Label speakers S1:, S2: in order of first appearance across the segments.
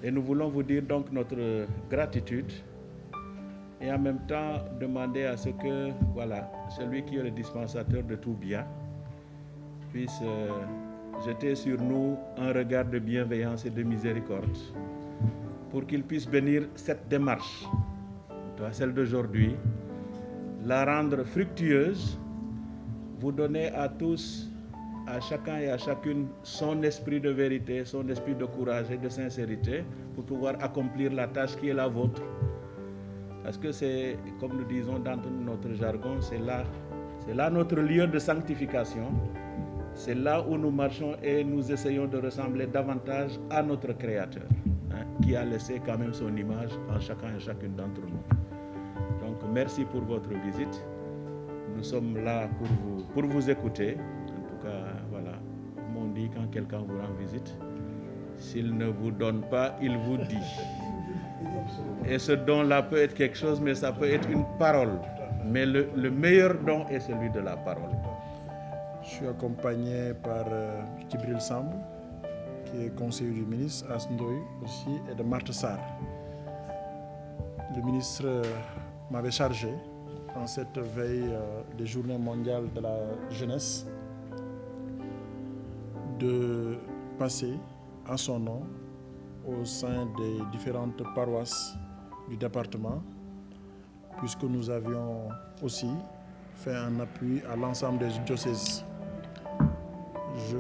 S1: Et nous voulons vous dire donc notre gratitude et en même temps demander à ce que, voilà, celui qui est le dispensateur de tout bien puisse jeter sur nous un regard de bienveillance et de miséricorde pour qu'il puisse bénir cette démarche, celle d'aujourd'hui, la rendre fructueuse, vous donner à tous, à chacun et à chacune son esprit de vérité, son esprit de courage et de sincérité pour pouvoir accomplir la tâche qui est la vôtre. Parce que c'est, comme nous disons dans notre jargon, c'est là notre lieu de sanctification. C'est là où nous marchons et nous essayons de ressembler davantage à notre Créateur, qui a laissé quand même son image en chacun et chacune d'entre nous. Donc merci pour votre visite. Nous sommes là pour vous écouter. Voilà, comme on dit quand quelqu'un vous rend visite, s'il ne vous donne pas, il vous dit. Et ce don-là peut être quelque chose, mais ça peut être une parole. Mais le meilleur don est celui de la parole.
S2: Je suis accompagné par Djibril Samb, qui est conseiller du ministre, Asndoy aussi, et de Marthe Sarr. Le ministre m'avait chargé, en cette veille des Journées mondiales de la jeunesse, de passer en son nom au sein des différentes paroisses du département, puisque nous avions aussi fait un appui à l'ensemble des diocèses. Je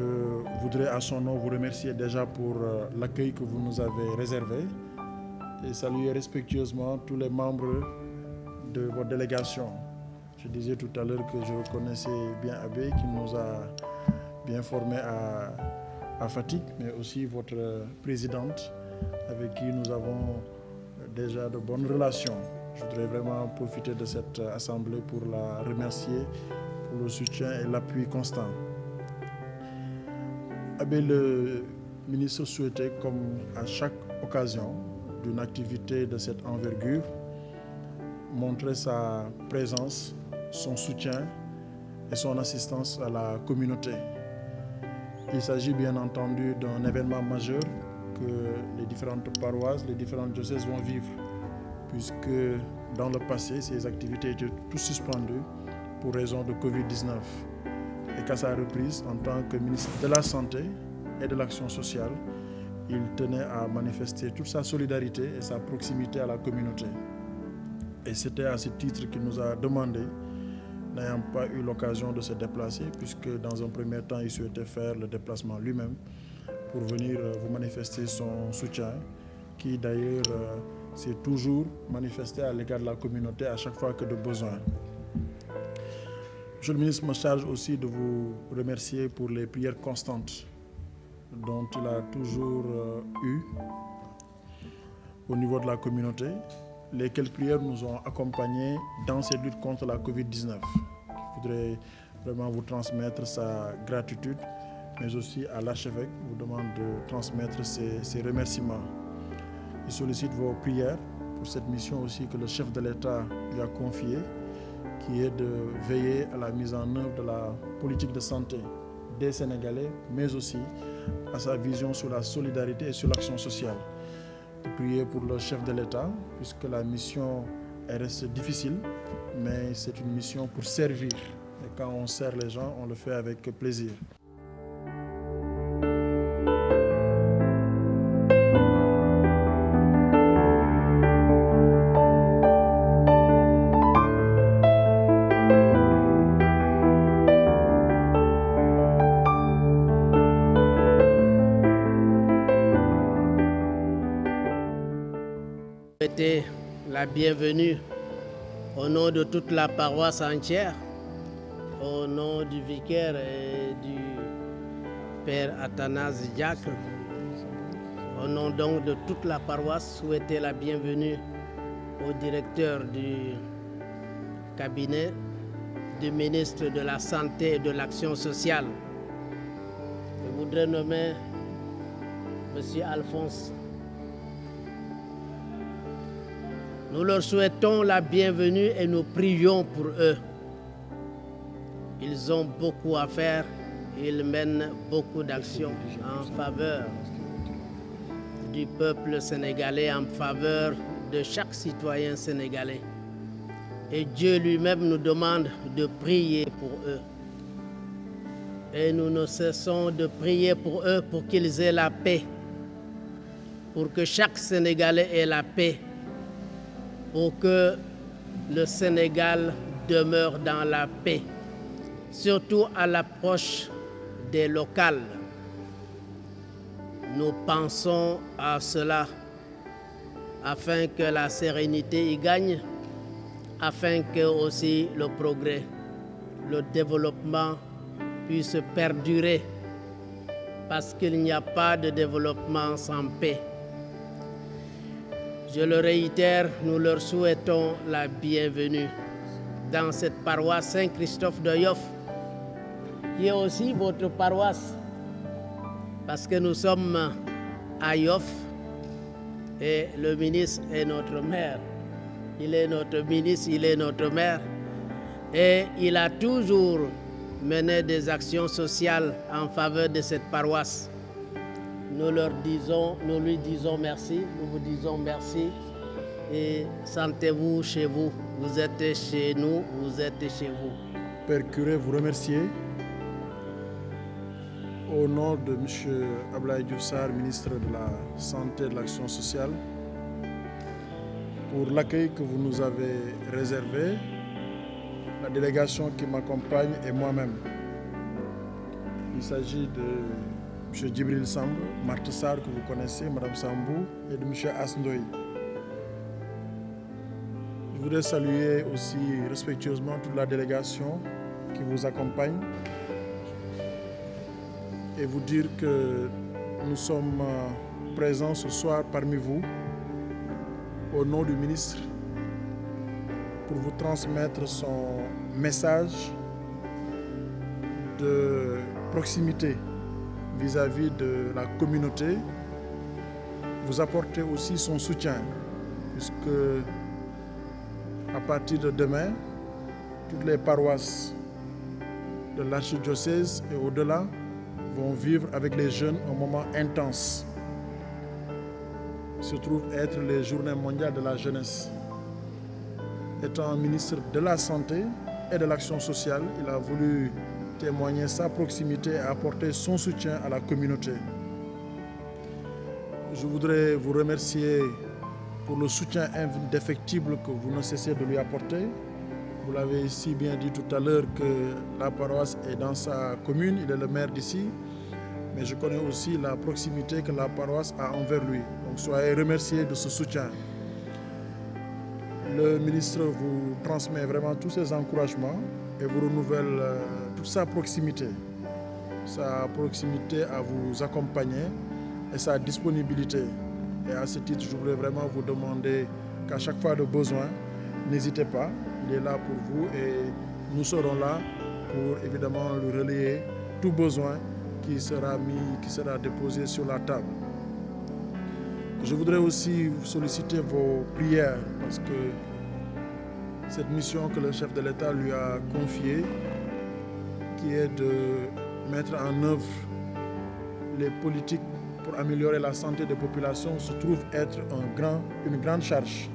S2: voudrais à son nom vous remercier déjà pour l'accueil que vous nous avez réservé et saluer respectueusement tous les membres de votre délégation. Je disais tout à l'heure que je reconnaissais bien Abbé qui nous a bien formés à Fatick, mais aussi votre présidente avec qui nous avons déjà de bonnes relations. Je voudrais vraiment profiter de cette assemblée pour la remercier pour le soutien et l'appui constant. Abbé, le ministre souhaitait, comme à chaque occasion d'une activité de cette envergure, montrer sa présence, son soutien et son assistance à la communauté. Il s'agit bien entendu d'un événement majeur que les différentes paroisses, les différentes diocèses vont vivre, puisque dans le passé, ces activités étaient toutes suspendues pour raison de Covid-19. Et qu'à sa reprise, en tant que ministre de la Santé et de l'Action sociale, il tenait à manifester toute sa solidarité et sa proximité à la communauté. Et c'était à ce titre qu'il nous a demandé, n'ayant pas eu l'occasion de se déplacer, puisque dans un premier temps, il souhaitait faire le déplacement lui-même pour venir vous manifester son soutien, qui d'ailleurs s'est toujours manifesté à l'égard de la communauté à chaque fois que de besoin. Monsieur le ministre me charge aussi de vous remercier pour les prières constantes dont il a toujours eu au niveau de la communauté, lesquelles prières nous ont accompagnés dans cette lutte contre la Covid-19. Je voudrais vraiment vous transmettre sa gratitude, mais aussi à l'archevêque, vous demande de transmettre ses remerciements. Il sollicite vos prières pour cette mission aussi que le chef de l'État lui a confiée, qui est de veiller à la mise en œuvre de la politique de santé des Sénégalais, mais aussi à sa vision sur la solidarité et sur l'action sociale. De prier pour le chef de l'État, puisque la mission reste difficile, mais c'est une mission pour servir. Et quand on sert les gens, on le fait avec plaisir.
S3: La bienvenue au nom de toute la paroisse entière, au nom du vicaire et Père Athanase Diacre. Au nom donc de toute la paroisse, souhaiter la bienvenue au directeur du cabinet du ministre de la Santé et de l'Action sociale. Je voudrais nommer M. Alphonse. Nous leur souhaitons la bienvenue et nous prions pour eux. Ils ont beaucoup à faire, ils mènent beaucoup d'actions en faveur du peuple sénégalais, en faveur de chaque citoyen sénégalais. Et Dieu lui-même nous demande de prier pour eux. Et nous ne cessons de prier pour eux pour qu'ils aient la paix, pour que chaque Sénégalais ait la paix, pour que le Sénégal demeure dans la paix, surtout à l'approche des locales. Nous pensons à cela afin que la sérénité y gagne, afin que aussi le progrès, le développement puisse perdurer, parce qu'il n'y a pas de développement sans paix. Je le réitère, nous leur souhaitons la bienvenue dans cette paroisse Saint-Christophe de Yoff, qui est aussi votre paroisse, parce que nous sommes à Yoff et le ministre est notre maire. Il est notre ministre, il est notre maire et il a toujours mené des actions sociales en faveur de cette paroisse. Nous lui disons merci, nous vous disons merci et sentez-vous chez vous. Vous êtes chez nous, vous êtes chez vous.
S2: Père curé, vous remercier au nom de M. Abdoulaye Diouf Sarr, ministre de la Santé et de l'Action sociale, pour l'accueil que vous nous avez réservé, la délégation qui m'accompagne et moi-même. Il s'agit de M. Djibril Samb, Marthe Sarr que vous connaissez, Mme Sambou, et de M. Asndoy. Je voudrais saluer aussi respectueusement toute la délégation qui vous accompagne et vous dire que nous sommes présents ce soir parmi vous au nom du ministre pour vous transmettre son message de proximité vis-à-vis de la communauté, vous apporter aussi son soutien, puisque à partir de demain, toutes les paroisses de l'archidiocèse et au-delà vont vivre avec les jeunes un moment intense. Se trouve être les Journées mondiales de la jeunesse. Étant ministre de la Santé et de l'Action sociale, il a voulu témoigner sa proximité et apporter son soutien à la communauté. Je voudrais vous remercier pour le soutien indéfectible que vous ne cessez de lui apporter. Vous l'avez si bien dit tout à l'heure que la paroisse est dans sa commune, il est le maire d'ici, mais je connais aussi la proximité que la paroisse a envers lui. Donc soyez remerciés de ce soutien. Le ministre vous transmet vraiment tous ses encouragements et vous renouvelle toute sa proximité à vous accompagner et sa disponibilité. Et à ce titre, je voulais vraiment vous demander qu'à chaque fois de besoin, n'hésitez pas, il est là pour vous et nous serons là pour évidemment lui relayer tout besoin qui sera déposé sur la table. Je voudrais aussi solliciter vos prières parce que cette mission que le chef de l'État lui a confiée, qui est de mettre en œuvre les politiques pour améliorer la santé des populations, se trouve être une grande charge.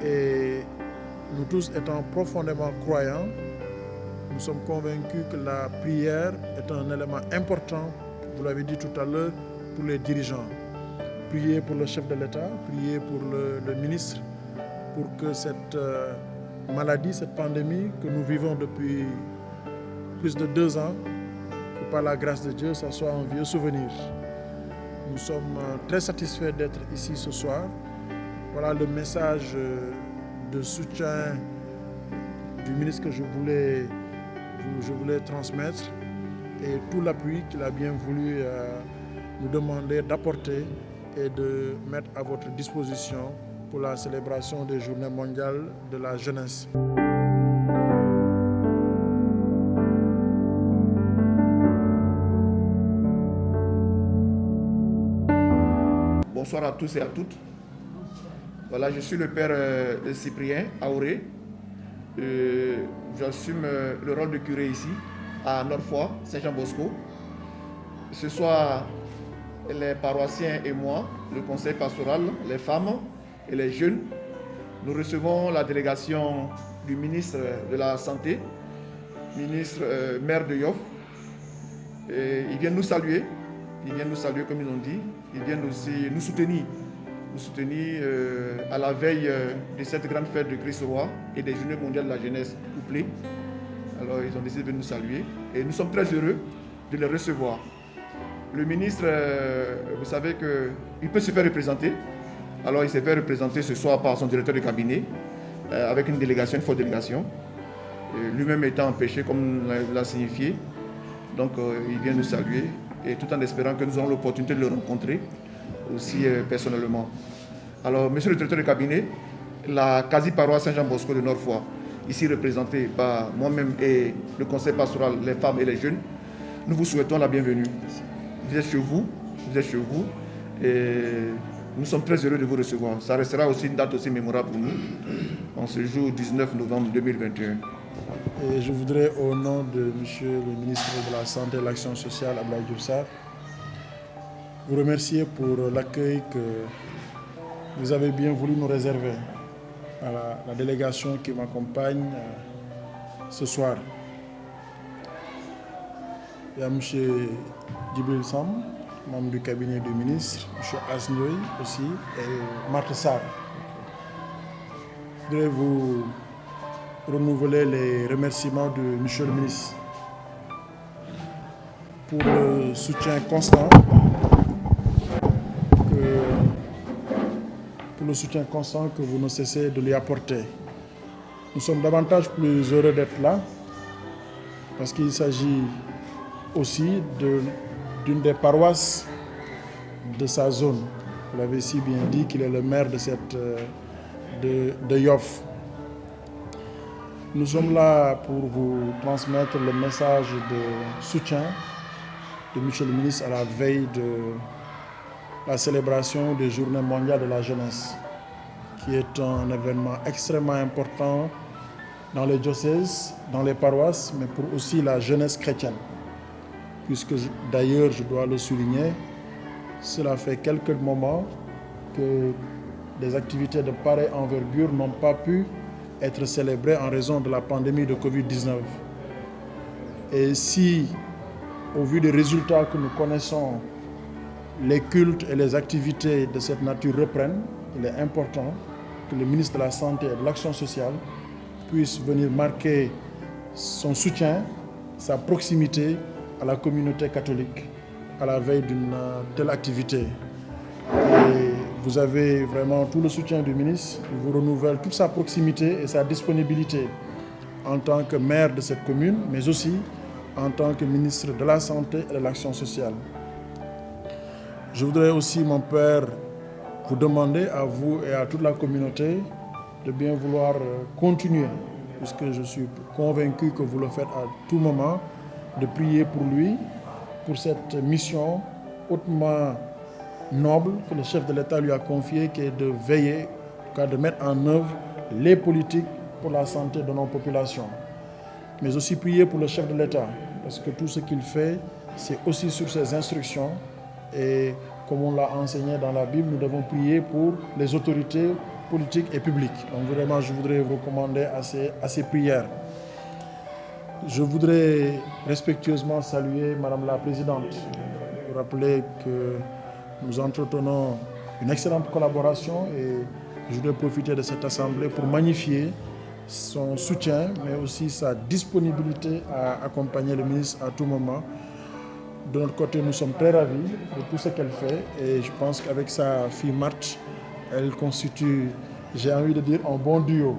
S2: Et nous tous étant profondément croyants, nous sommes convaincus que la prière est un élément important, vous l'avez dit tout à l'heure, pour les dirigeants. Prier pour le chef de l'État, prier pour le ministre, pour que cette maladie, cette pandémie que nous vivons depuis plus de 2 ans, que par la grâce de Dieu, ça soit un vieux souvenir. Nous sommes très satisfaits d'être ici ce soir. Voilà le message de soutien du ministre que je voulais transmettre. et tout l'appui qu'il a bien voulu nous demander d'apporter et de mettre à votre disposition pour la célébration des Journées mondiales de la jeunesse.
S4: Bonsoir à tous et à toutes. Voilà, je suis le père Cyprien Aoré. J'assume le rôle de curé ici, à Nord-Foy, Saint-Jean-Bosco. Ce soir, les paroissiens et moi, le conseil pastoral, les femmes et les jeunes, nous recevons la délégation du ministre de la Santé, ministre maire de Yoff. Ils viennent nous saluer. Ils viennent nous saluer comme ils ont dit. Ils viennent aussi nous soutenir à la veille de cette grande fête de Christ-Roi et des Journées mondiales de la jeunesse couplée. Alors ils ont décidé de nous saluer et nous sommes très heureux de les recevoir. Le ministre, vous savez qu'il peut se faire représenter. Alors il s'est fait représenter ce soir par son directeur de cabinet avec une délégation, une forte délégation. Lui-même étant empêché comme l'a signifié. Donc il vient nous saluer et tout en espérant que nous aurons l'opportunité de le rencontrer aussi personnellement. Alors, monsieur le directeur de cabinet, la quasi-paroisse Saint-Jean-Bosco de Nord-Foy, ici représentée par moi-même et le conseil pastoral, les femmes et les jeunes, nous vous souhaitons la bienvenue. Vous êtes chez vous, et nous sommes très heureux de vous recevoir. Ça restera aussi une date aussi mémorable pour nous, en ce jour 19 novembre 2021.
S2: Et je voudrais, au nom de monsieur le ministre de la Santé et de l'Action sociale, Abdoulaye Diouf Sarr, vous remercier pour l'accueil que vous avez bien voulu nous réserver à la délégation qui m'accompagne ce soir. Il y a M. Djibril Sam, membre du cabinet du ministre, M. Asnoui aussi, et Marthe Sarr. Je voudrais vous renouveler les remerciements de M. le ministre pour le soutien constant que vous ne cessez de lui apporter. Nous sommes davantage plus heureux d'être là parce qu'il s'agit aussi d'une des paroisses de sa zone. Vous l'avez si bien dit qu'il est le maire de Yoff. Nous sommes là pour vous transmettre le message de soutien de M. le ministre à la veille de la célébration des Journées mondiales de la jeunesse, qui est un événement extrêmement important dans les diocèses, dans les paroisses, mais pour aussi la jeunesse chrétienne. Puisque d'ailleurs, je dois le souligner, cela fait quelques moments que des activités de pareille envergure n'ont pas pu être célébrées en raison de la pandémie de Covid-19. Et si, au vu des résultats que nous connaissons, les cultes et les activités de cette nature reprennent, il est important que le ministre de la Santé et de l'Action sociale puisse venir marquer son soutien, sa proximité à la communauté catholique à la veille d'une telle activité. Et vous avez vraiment tout le soutien du ministre. Il vous renouvelle toute sa proximité et sa disponibilité en tant que maire de cette commune, mais aussi en tant que ministre de la Santé et de l'Action sociale. Je voudrais aussi, mon père, vous demander à vous et à toute la communauté de bien vouloir continuer, puisque je suis convaincu que vous le faites à tout moment, de prier pour lui, pour cette mission hautement noble que le chef de l'État lui a confiée, qui est de veiller, en tout cas de mettre en œuvre les politiques pour la santé de nos populations. Mais aussi prier pour le chef de l'État, parce que tout ce qu'il fait, c'est aussi sur ses instructions. Et comme on l'a enseigné dans la Bible, nous devons prier pour les autorités politiques et publiques. Donc vraiment, je voudrais vous recommander à ces prières. Je voudrais respectueusement saluer Madame la Présidente. Vous rappeler que nous entretenons une excellente collaboration et je voudrais profiter de cette assemblée pour magnifier son soutien, mais aussi sa disponibilité à accompagner le ministre à tout moment. De notre côté, nous sommes très ravis de tout ce qu'elle fait et je pense qu'avec sa fille Marthe, elle constitue, j'ai envie de dire, un bon duo.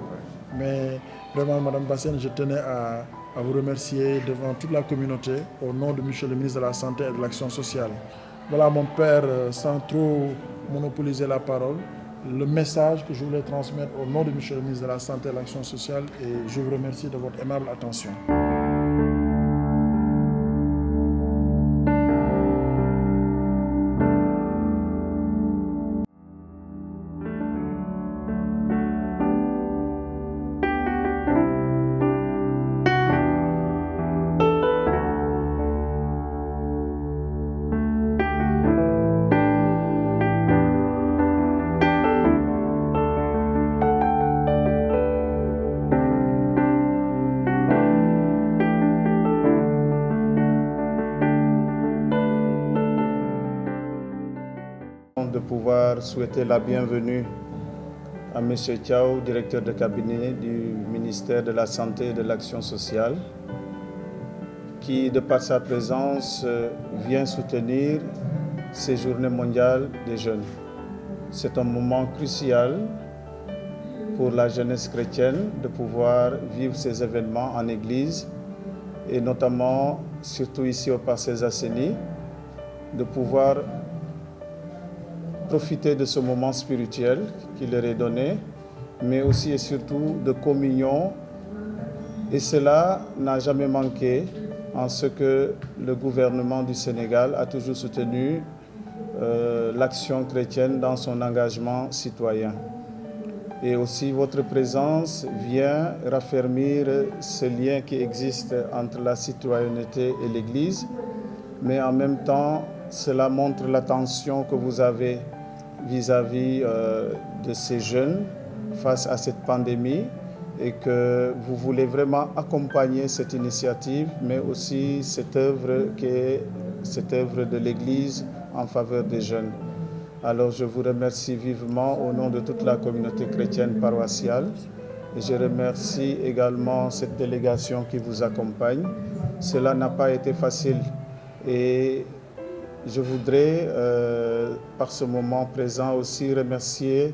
S2: Mais vraiment, Madame Bassène, je tenais à à vous remercier devant toute la communauté au nom de Monsieur le ministre de la Santé et de l'Action sociale. Voilà mon père, sans trop monopoliser la parole, le message que je voulais transmettre au nom de Monsieur le ministre de la Santé et de l'Action sociale et je vous remercie de votre aimable attention.
S5: De pouvoir souhaiter la bienvenue à M. Thiaw, directeur de cabinet du ministère de la Santé et de l'Action sociale, qui, de par sa présence, vient soutenir ces journées mondiales des jeunes. C'est un moment crucial pour la jeunesse chrétienne de pouvoir vivre ces événements en Église et notamment, surtout ici au Parcelles Assainies, de pouvoir profiter de ce moment spirituel qui leur est donné, mais aussi et surtout de communion. Et cela n'a jamais manqué en ce que le gouvernement du Sénégal a toujours soutenu l'action chrétienne dans son engagement citoyen. Et aussi votre présence vient raffermir ce lien qui existe entre la citoyenneté et l'Église, mais en même temps, cela montre l'attention que vous avez vis-à-vis de ces jeunes face à cette pandémie et que vous voulez vraiment accompagner cette initiative, mais aussi cette œuvre qui est cette œuvre de l'Église en faveur des jeunes. Alors je vous remercie vivement au nom de toute la communauté chrétienne paroissiale et je remercie également cette délégation qui vous accompagne. Cela n'a pas été facile et je voudrais, par ce moment présent, aussi remercier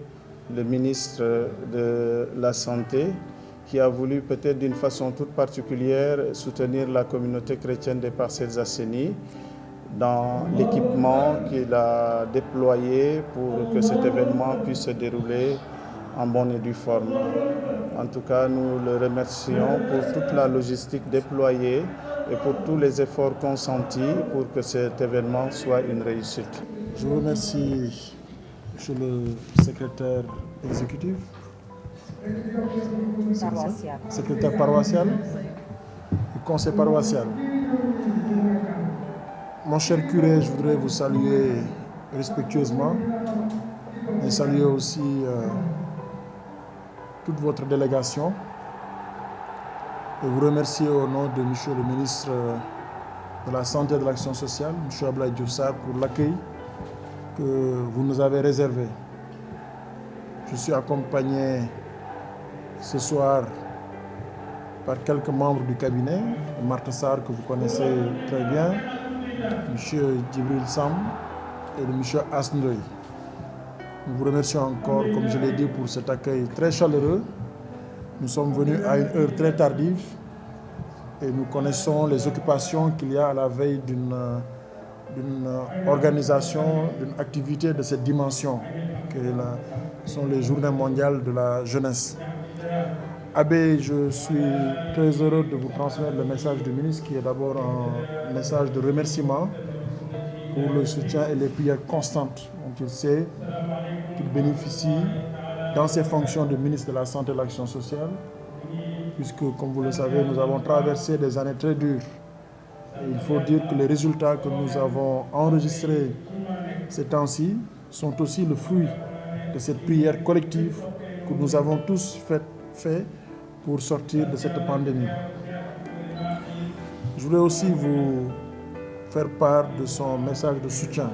S5: le ministre de la Santé qui a voulu peut-être d'une façon toute particulière soutenir la communauté chrétienne des Parcelles Assainies dans l'équipement qu'il a déployé pour que cet événement puisse se dérouler en bonne et due forme. En tout cas, nous le remercions pour toute la logistique déployée et pour tous les efforts consentis pour que cet événement soit une réussite.
S2: Je vous remercie, Monsieur le secrétaire exécutif, secrétaire paroissial et conseil paroissial. Mon cher curé, je voudrais vous saluer respectueusement et saluer aussi toute votre délégation. Et vous remercier au nom de Monsieur le ministre de la Santé et de l'Action sociale, M. Abdoulaye Diouf Sarr, pour l'accueil que vous nous avez réservé. Je suis accompagné ce soir par quelques membres du cabinet, Martha Sarr que vous connaissez très bien, M. Djibril Sam et M. Asndoy. Nous vous remercions encore, comme je l'ai dit, pour cet accueil très chaleureux. Nous sommes venus à une heure très tardive et nous connaissons les occupations qu'il y a à la veille d'une organisation, d'une activité de cette dimension, que sont les Journées mondiales de la jeunesse. Abbé, je suis très heureux de vous transmettre le message du ministre qui est d'abord un message de remerciement pour le soutien et les prières constantes dont il sait qu'il bénéficie dans ses fonctions de ministre de la Santé et de l'Action sociale, puisque, comme vous le savez, nous avons traversé des années très dures. Et il faut dire que les résultats que nous avons enregistrés ces temps-ci sont aussi le fruit de cette prière collective que nous avons tous fait pour sortir de cette pandémie. Je voudrais aussi vous faire part de son message de soutien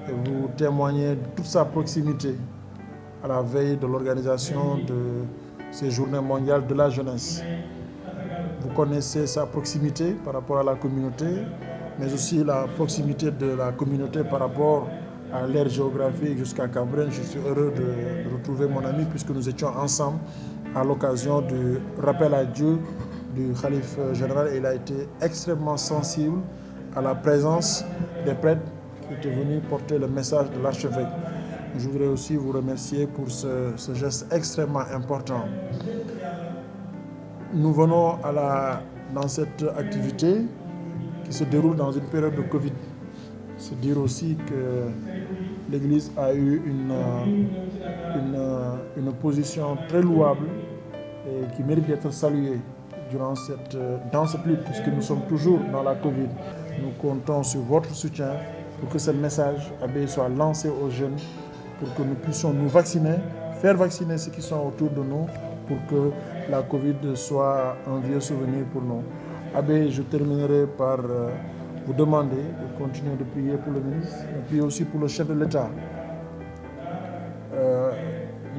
S2: et vous témoigner de toute sa proximité à la veille de l'organisation de ces Journées mondiales de la jeunesse. Vous connaissez sa proximité par rapport à la communauté, mais aussi la proximité de la communauté par rapport à l'aire géographique jusqu'à Cambérène. Je suis heureux de retrouver mon ami puisque nous étions ensemble à l'occasion du rappel à Dieu du Khalife général. Il a été extrêmement sensible à la présence des prêtres qui étaient venus porter le message de l'archevêque. Je voudrais aussi vous remercier pour ce geste extrêmement important. Nous venons dans cette activité qui se déroule dans une période de Covid. C'est dire aussi que l'Église a eu une position très louable et qui mérite d'être saluée dans cette lutte, puisque nous sommes toujours dans la Covid. Nous comptons sur votre soutien pour que ce message abbé soit lancé aux jeunes, pour que nous puissions nous vacciner, faire vacciner ceux qui sont autour de nous, pour que la Covid soit un vieux souvenir pour nous. Abbé, je terminerai par vous demander de continuer de prier pour le ministre, et puis aussi pour le chef de l'État.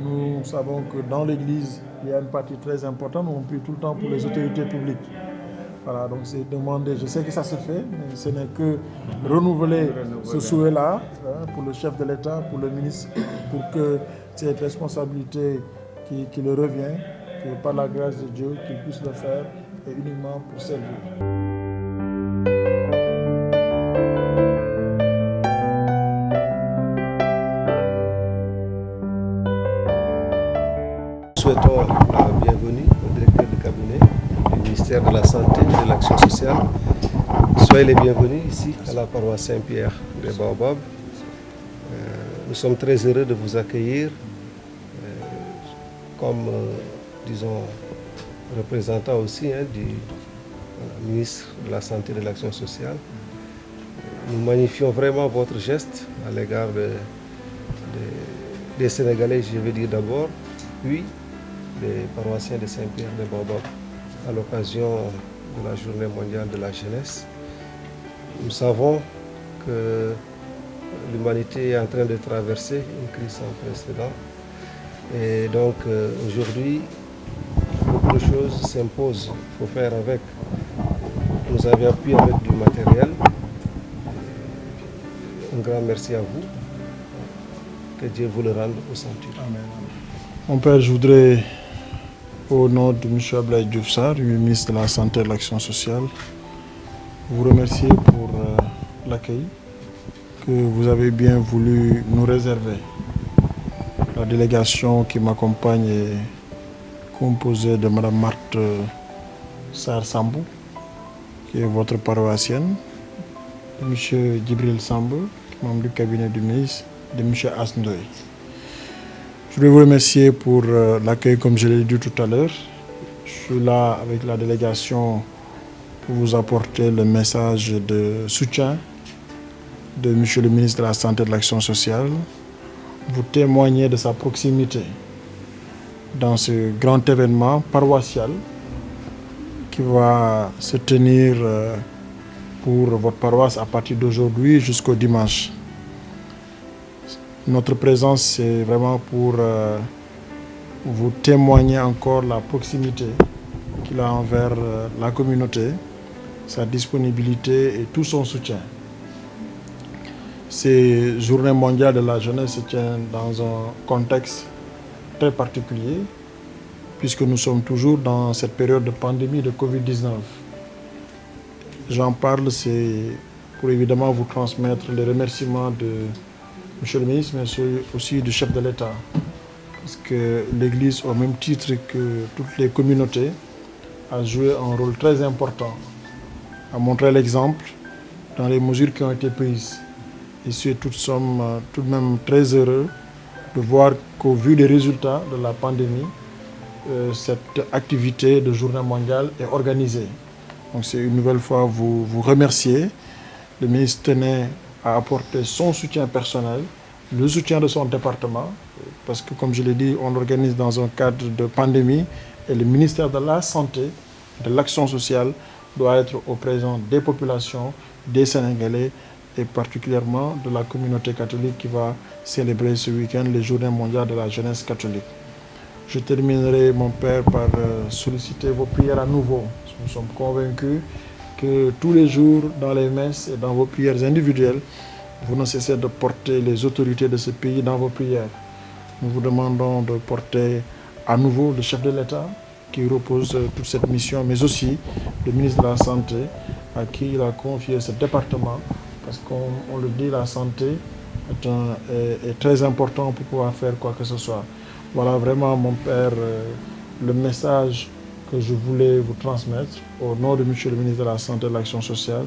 S2: Nous savons que dans l'Église, il y a une partie très importante, on prie tout le temps pour les autorités publiques. Voilà, donc c'est demander, je sais que ça se fait, mais ce n'est que renouveler ce souhait-là pour le chef de l'État, pour le ministre, pour que cette responsabilité qui le revient, que par la grâce de Dieu, qu'il puisse le faire et uniquement pour servir.
S6: Nous souhaitons la bienvenue au directeur de cabinet du ministère de la Santé et de l'Action sociale. Soyez les bienvenus ici à la paroisse Saint-Pierre des Baobabs. Nous sommes très heureux de vous accueillir comme, disons, représentant aussi du ministre de la Santé et de l'Action sociale. Nous magnifions vraiment votre geste à l'égard des Sénégalais, je vais dire d'abord, puis des paroissiens de Saint-Pierre de Baobab à l'occasion de la Journée mondiale de la jeunesse. Nous savons que l'humanité est en train de traverser une crise sans précédent. Et donc aujourd'hui, beaucoup de choses s'imposent. Il faut faire avec. Nous avons appuyé avec du matériel. Un grand merci à vous. Que Dieu vous le rende au centuple.
S2: Amen. Mon Père, je voudrais, au nom de M. Abdoulaye Diouf Sarr, ministre de la Santé et de l'Action sociale, vous remercier pour l'accueil que vous avez bien voulu nous réserver. La délégation qui m'accompagne est composée de Mme Marthe Sarr Sambou, qui est votre paroissienne, de M. Djibril Sambou, membre du cabinet du ministre, de M. Asndoy. Je voulais vous remercier pour l'accueil, comme je l'ai dit tout à l'heure. Je suis là avec la délégation pour vous apporter le message de soutien de M. le ministre de la Santé et de l'Action sociale, vous témoigner de sa proximité dans ce grand événement paroissial qui va se tenir pour votre paroisse à partir d'aujourd'hui jusqu'au dimanche. Notre présence, c'est vraiment pour vous témoigner encore la proximité qu'il a envers la communauté, sa disponibilité et tout son soutien. Ces journées mondiales de la jeunesse se tiennent dans un contexte très particulier, puisque nous sommes toujours dans cette période de pandémie de Covid-19. J'en parle, c'est pour évidemment vous transmettre les remerciements de M. le ministre, mais aussi du chef de l'État. Parce que l'Église, au même titre que toutes les communautés, a joué un rôle très important, a montré l'exemple dans les mesures qui ont été prises. Et nous sommes tout de même très heureux de voir qu'au vu des résultats de la pandémie, cette activité de journée mondiale est organisée. Donc c'est une nouvelle fois vous remercier. Le ministre tenait à apporter son soutien personnel, le soutien de son département, parce que comme je l'ai dit, on organise dans un cadre de pandémie et le ministère de la Santé, de l'Action sociale, doit être au présent des populations, des Sénégalais et particulièrement de la communauté catholique qui va célébrer ce week-end les Journées mondiales de la jeunesse catholique. Je terminerai, mon Père, par solliciter vos prières à nouveau. Nous sommes convaincus que tous les jours, dans les messes et dans vos prières individuelles, vous ne cessez de porter les autorités de ce pays dans vos prières. Nous vous demandons de porter à nouveau le chef de l'État qui repose toute cette mission, mais aussi le ministre de la Santé à qui il a confié ce département, parce qu'on le dit, la santé est très important pour pouvoir faire quoi que ce soit. Voilà vraiment, mon père, le message que je voulais vous transmettre au nom de monsieur le ministre de la Santé et de l'Action sociale.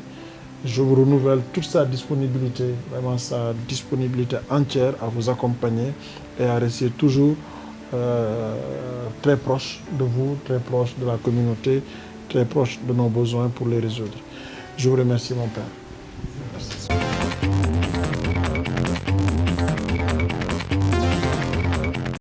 S2: Je vous renouvelle toute sa disponibilité, vraiment sa disponibilité entière à vous accompagner et à rester toujours très proche de vous, très proche de la communauté, très proche de nos besoins pour les résoudre. Je vous remercie, mon père.